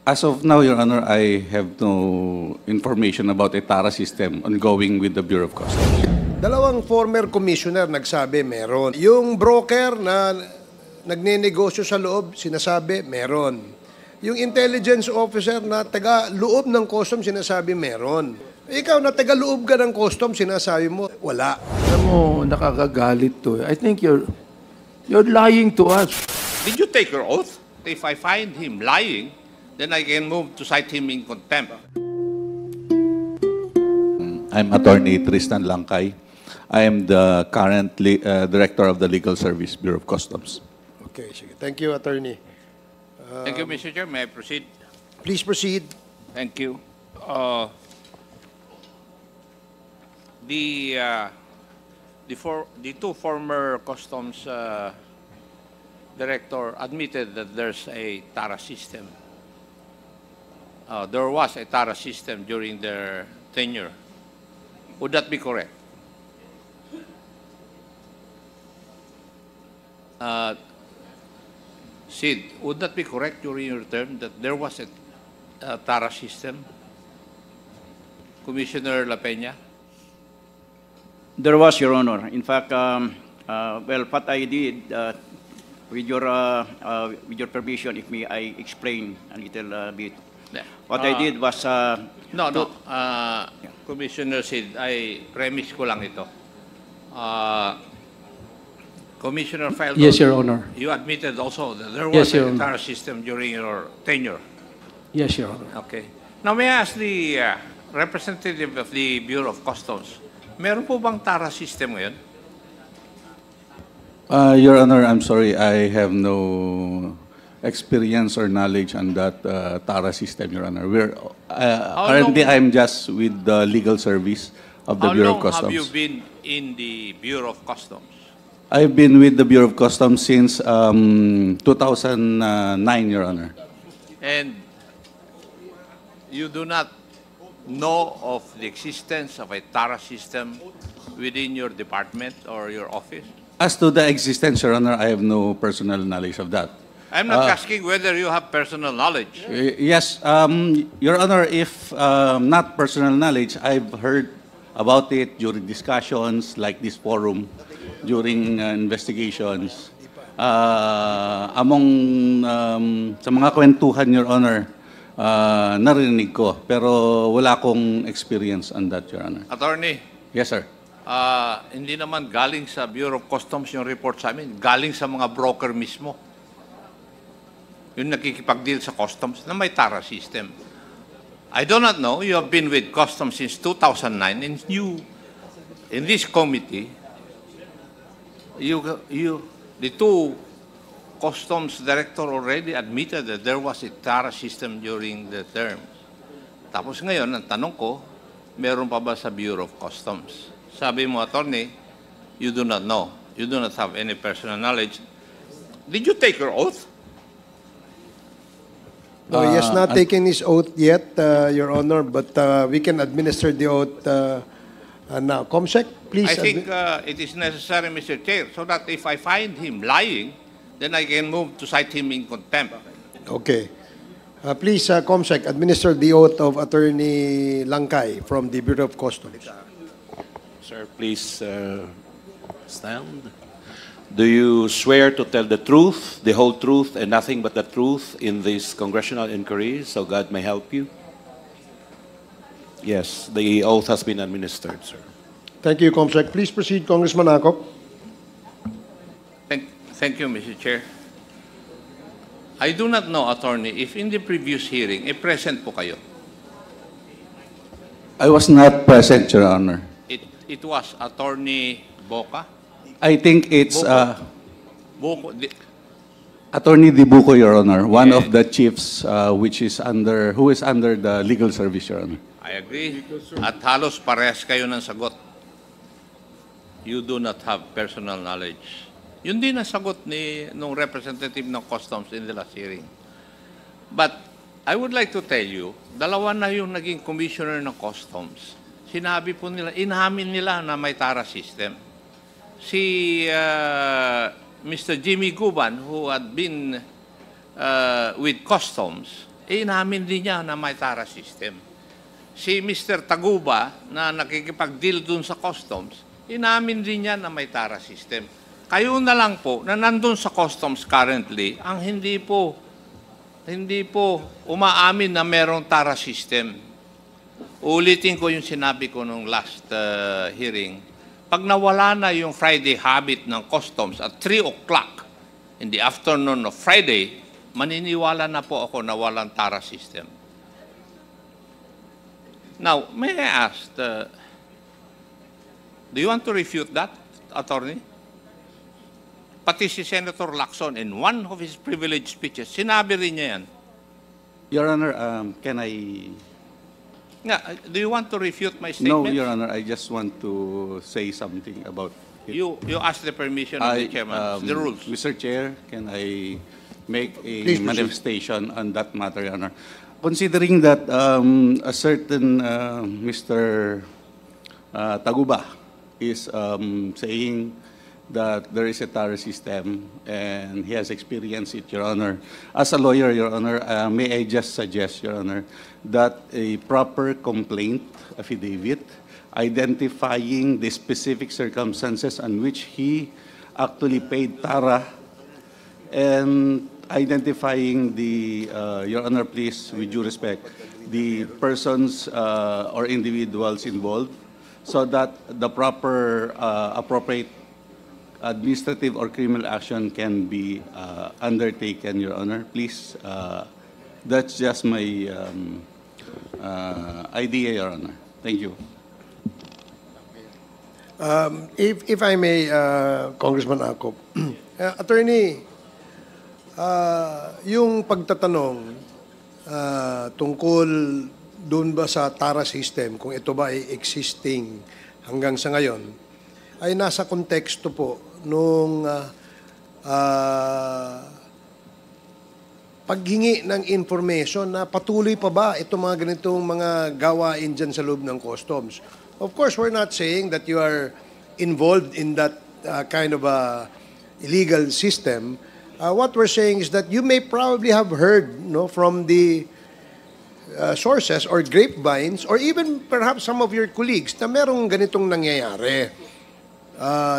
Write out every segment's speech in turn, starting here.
As of now, Your Honor, I have no information about a TARA system ongoing with the Bureau of Customs. Dalawang former commissioner nagsabi meron. Yung broker na nagnenegosyo sa loob, sinasabi meron. Yung intelligence officer na taga-loob ng custom, sinasabi meron. Ikaw na taga-loob ka ng custom, sinasabi mo, wala. Alam mo, nakakagalit to. I think you're lying to us. Did you take your oath? If I find him lying, then I can move to cite him in contempt. I'm Attorney Tristan Langkay. I am the current Director of the Legal Service Bureau of Customs. Okay, sige. Thank you, attorney. Thank you, Mr. Chair. May I proceed? Please proceed. Thank you. The two former customs director admitted that there's a TARA system. There was a TARA system during their tenure. Would that be correct? Sid, would that be correct during your term that there was a TARA system? Commissioner La Peña? There was, Your Honor. In fact, well, what I did, with your permission, if may I explain a little bit. What I did was... Commissioner Sid, I premise ko lang ito. Commissioner Faldo, Yes, Your Honor. you admitted also that there Yes, was Your a Honor. TARA system during your tenure. Yes, Your Honor. Okay. Now, may I ask the representative of the Bureau of Customs, meron po bang TARA system ngayon? Your Honor, I'm sorry, I have no experience or knowledge on that TARA system, Your Honor. Currently, I'm just with the legal service of the Bureau of How long Customs. have you been in the Bureau of Customs? I've been with the Bureau of Customs since 2009, Your Honor. And you do not know of the existence of a TARA system within your department or your office? As to the existence, Your Honor, I have no personal knowledge of that. I'm not asking whether you have personal knowledge. Yes, Your Honor, if not personal knowledge, I've heard about it during discussions like this forum, during investigations. Sa mga kwentuhan, Your Honor, narinig ko, pero wala akong experience on that, Your Honor. Attorney, Yes, sir. hindi naman galing sa Bureau of Customs yung report sa amin, galing sa mga broker mismo. Yung nakikipag-deal sa customs na may TARA system. I do not know, you have been with customs since 2009 and you, in this committee, the two customs director already admitted that there was a TARA system during the term. Tapos ngayon, ang tanong ko, meron pa ba sa Bureau of Customs? Sabi mo, attorney, you do not know. You do not have any personal knowledge. Did you take your oath? No, he has not taken his oath yet, Your Honor, but we can administer the oath now. Comsec, please. I think it is necessary, Mr. Chair, so that if I find him lying, then I can move to cite him in contempt. Okay. Please, Comsec, administer the oath of Attorney Langkay from the Bureau of Customs. Sir, please stand. Do you swear to tell the truth, the whole truth, and nothing but the truth in this congressional inquiry, so God may help you? Yes, the oath has been administered, sir. Thank you, Comsec. Please proceed, Congressman Acop. Thank you, Mr. Chair. I do not know, attorney, if in the previous hearing, present po kayo. I was not present, Your Honor. It was Attorney Boca? I think it's Boco, Attorney Dibuco, Your Honor, one of the chiefs who is under the legal service, Your Honor. I agree. At halos parehas kayo ng sagot. You do not have personal knowledge. Yun din ang sagot nung representative ng Customs in the last hearing. But I would like to tell you, dalawa na yung naging commissioner ng Customs. Sinabi po nila, inamin nila na may TARA system. Si Mr. Jimmy Guban, who had been with Customs, inamin din niya na may TARA system. Si Mr. Taguba na nakikipag-deal dun sa customs, inamin din niya na may TARA system. Kayo na lang po na nandun sa customs currently, ang hindi po umaamin na merong TARA system. Ulitin ko yung sinabi ko nung last hearing. Pag nawala na yung Friday habit ng customs at 3 o'clock in the afternoon of Friday, maniniwala na po ako na walang TARA system. Now, may I ask, do you want to refute that, Attorney? Pati si Senator Lacson, in one of his privileged speeches, sinabi rin niya yan. Your Honor, can I... Do you want to refute my No, statement? Your Honor, I just want to say something about it. You ask the permission of the chairman. The rules. Mr. Chair, can I make a Please proceed. manifestation on that matter, Your Honor? Considering that a certain Mr. Taguba is saying that there is a TARA system and he has experienced it, Your Honor. As a lawyer, Your Honor, may I just suggest, Your Honor, that a proper complaint affidavit identifying the specific circumstances on which he actually paid TARA and identifying the, Your Honor, please, with due respect, the persons or individuals involved so that the proper appropriate administrative or criminal action can be undertaken, Your Honor. Please, that's just my idea, Your Honor. Thank you. If I may, Congressman Acop, Attorney, yung pagtatanong tungkol doon ba sa TARA system, kung ito ba ay existing hanggang sa ngayon, ay nasa konteksto po nung paghingi ng information na patuloy pa ba itong mga ganitong mga gawain dyan sa loob ng customs. Of course, we're not saying that you are involved in that kind of illegal system. What we're saying is that you may probably have heard from the sources or grapevines or even perhaps some of your colleagues na merong ganitong nangyayari.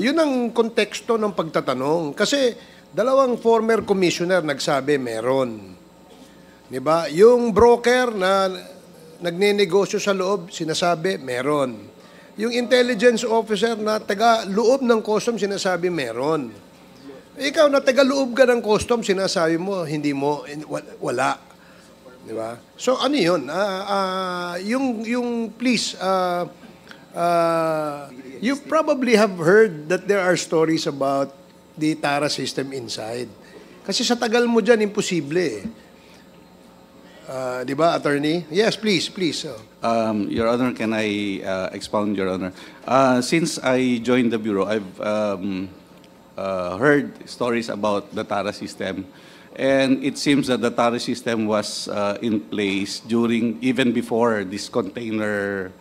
Yun ang konteksto ng pagtatanong. Kasi dalawang former commissioner nagsabi meron. Diba? Yung broker na nagnenegosyo sa loob, sinasabi meron. Yung intelligence officer na taga-loob ng custom, sinasabi meron. Ikaw na taga-loob ka ng custom, sinasabi mo, hindi mo, wala. Diba? So ano yun? Yung please, you probably have heard that there are stories about the TARA system inside. Kasi sa tagal mo dyan, imposible. Di ba, Attorney? Yes, please. Your Honor, can I expound, Your Honor? Since I joined the Bureau, I've heard stories about the TARA system. And it seems that the TARA system was in place even before this container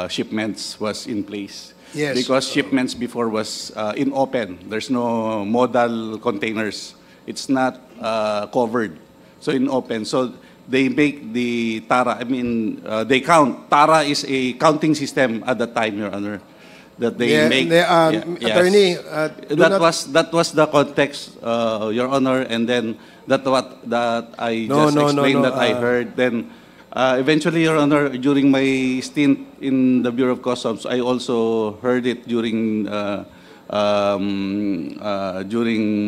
shipments was in place. Yes. Because shipments before was in open. There's no modal containers. It's not covered. So in open. So they make the TARA, they count. TARA is a counting system at the time, Your Honor, that they make. Yes. Attorney, that was the context, Your Honor, and then that I explained that I heard. Then eventually, Your Honor, during my stint in the Bureau of Customs, I also heard it during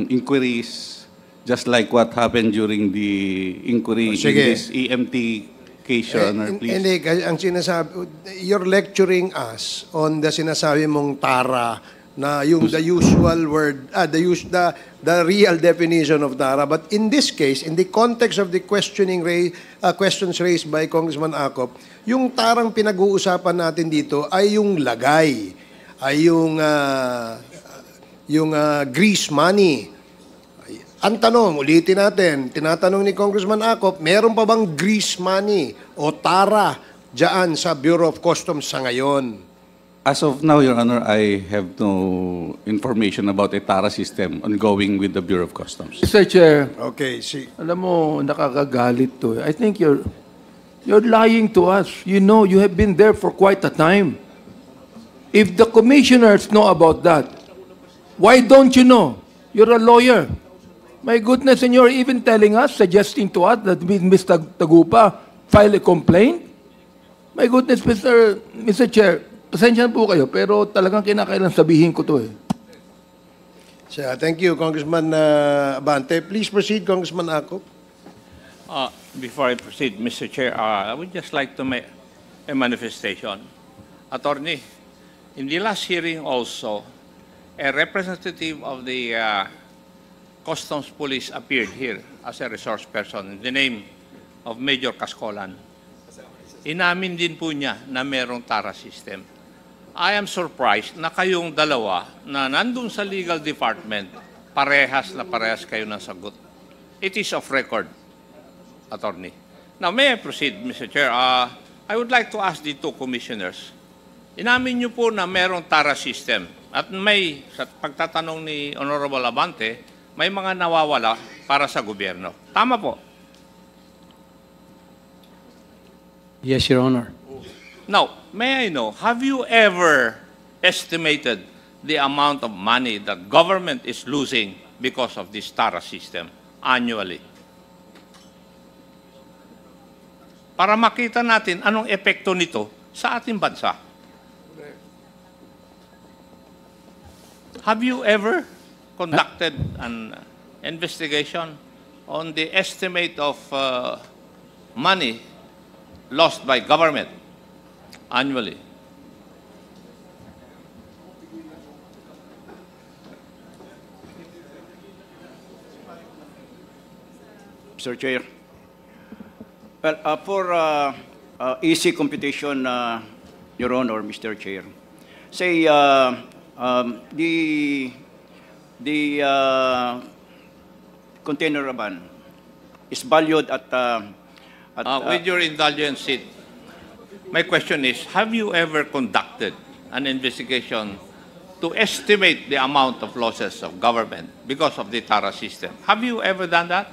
inquiries, just like what happened during the inquiry in this EMT case, Your Honor, please. Hindi, ang sinasabi, you're lecturing us on the sinasabi mong TARA na yung the usual word, the real definition of TARA. But in this case, in the context of the questions raised by Congressman Acop, yung TARang pinag-uusapan natin dito ay yung lagay, ay yung grease money. Ang tanong, ulitin natin, tinatanong ni Congressman Acop, meron pa bang grease money o TARA dyan sa Bureau of Customs sa ngayon? As of now, Your Honor, I have no information about a TARA system ongoing with the Bureau of Customs. Mr. Chair, Okay, si alam mo, nakakagalit to. I think you're lying to us. You know, you have been there for quite a time. If the commissioners know about that, why don't you know? You're a lawyer. My goodness, and you're even telling us, suggesting to us that Mr. Tagupa file a complaint? My goodness, Mr. Chair, pasensya na po kayo, pero talagang kinakailan sabihin ko to eh. Thank you, Congressman Abante. Please proceed, Congressman Akop. Before I proceed, Mr. Chair, I would just like to make a manifestation. Attorney, in the last hearing also, a representative of the Customs Police appeared here as a resource person in the name of Major Cascolan. Inamin din po niya na merong TARA system. I am surprised na kayong dalawa na nandun sa legal department, parehas kayo ng sagot. It is of record, Attorney. Now, may I proceed, Mr. Chair? I would like to ask the two commissioners. Inamin niyo po na merong TARA system at may, sa pagtatanong ni Honorable Abante, may mga nawawala para sa gobyerno. Tama po? Yes, Your Honor. Now, may I know, have you ever estimated the amount of money that government is losing because of this TARA system annually? Para makita natin anong epekto nito sa ating bansa. Have you ever conducted an investigation on the estimate of money lost by government annually? Mr. Chair. Well, for easy computation, Your Honor, Mr. Chair, say the container ban is valued at with your indulgence, Sid, my question is, have you ever conducted an investigation to estimate the amount of losses of government because of the TARA system? Have you ever done that?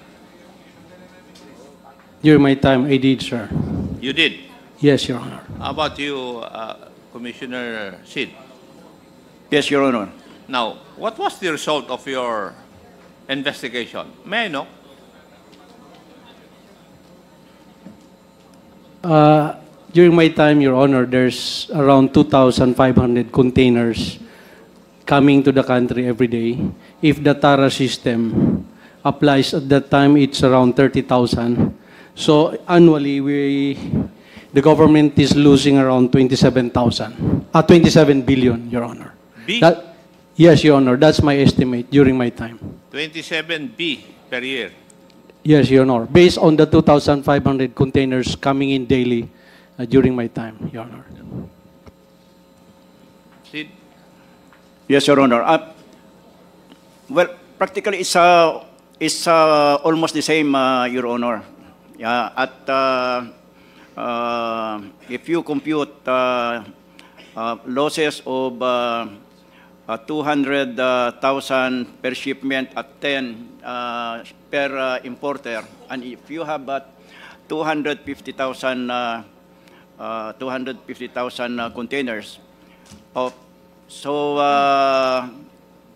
During my time, I did, sir. You did. Yes, Your Honor. How about you, Commissioner Sid? yes, Your Honor. Now, what was the result of your investigation? May I know? During my time, Your Honor, there's around 2,500 containers coming to the country every day. If the TARA system applies at that time, it's around 30,000. So annually, the government is losing around 27 billion, Your Honor. B? Yes, Your Honor, that's my estimate during my time. 27B per year. Yes, Your Honor, based on the 2,500 containers coming in daily during my time, Your Honor. Sid? Yes, Your Honor. Well, practically it's almost the same, Your Honor. Yeah, if you compute losses of 200,000 per shipment at 10 per importer, and if you have 250,000 containers, so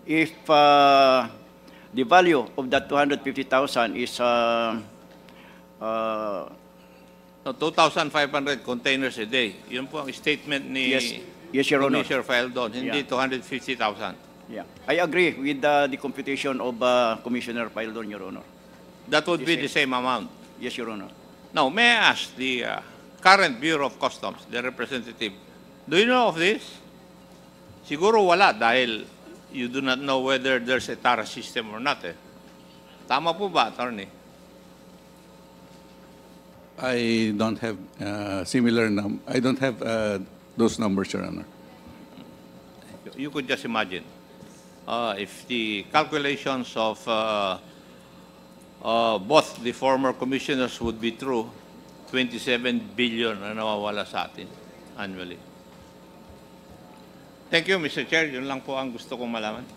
if the value of that 250,000 is No, 2,500 containers a day. Yun po ang statement ni yes, Your Honor. Commissioner Faeldon, hindi Yeah. 250,000. Yeah, I agree with the computation of Commissioner Faeldon, Your Honor. That would be Yes, the same amount. Yes, Your Honor. Now, may I ask the current Bureau of Customs, the representative, do you know of this? Siguro wala dahil you do not know whether there's a TARA system or not. Tama po ba, Attorney? I don't have I don't have those numbers, Your Honor. You could just imagine if the calculations of both the former commissioners would be true, 27 billion na nawawala sa atin annually. Thank you, Mr. Chair. Yun lang po ang gusto kong malaman.